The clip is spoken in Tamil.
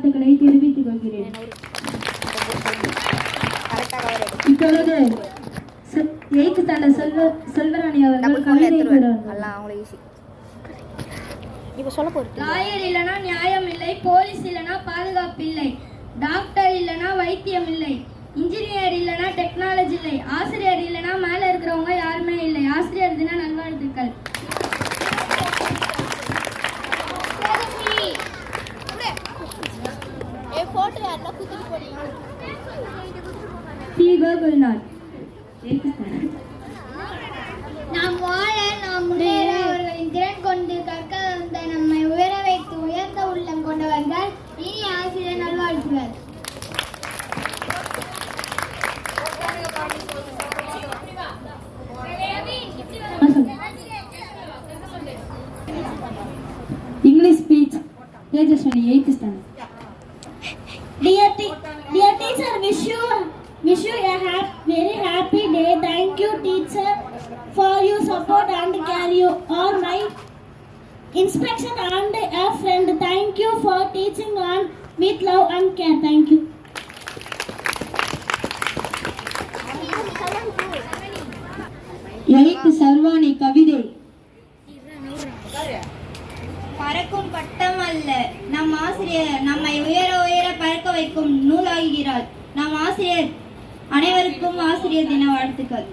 நல்வாழ்த்துக்களை தெரிவித்துக் கொள்கிறேன். இப்பொழுது 8th ஸ்டாண்டர்ட் செல்வராணி அவர்கள் கவிதை கூறுவார்கள். லாயர் இல்லைனா நியாயம் இல்லை, போலீஸ் இல்லைனா பாதுகாப்பு இல்லை, டாக்டர் இல்லைனா வைத்தியம் இல்லை, இன்ஜினியர் இல்லைனா டெக்னாலஜி இல்லை, ஆசிரியர் இல்லைனா மேல இருக்கிறவங்க யாருமே இல்லை. ஆசிரியர் தின நல்வாழ்த்துக்கள். நாம் வாழ, நாம் முன்னேற அவர்களின் திறன் கொண்டு கற்க வந்த நம்மை உயர வைத்து உயர்ந்த உள்ளம் கொண்டவர்கள் இனி ஆசிரியர் நல்வாழ்த்துகள். English speech. Tejaswini, 8th standard. Dear teacher, wish you a very happy day. Thank you, teacher, for your support and care. You are my inspiration and a friend. Thank you for teaching on with love and care. Thank you. Eighth Sarvani கவிதை. பறக்கும் பட்டம் அல்ல, நம் ஆசிரியர் நம்மை உயர உயர பறக்க வைக்கும் நூலாகிறார். நம் ஆசிரியர் அனைவருக்கும் ஆசிரியர் தின வாழ்த்துக்கள்.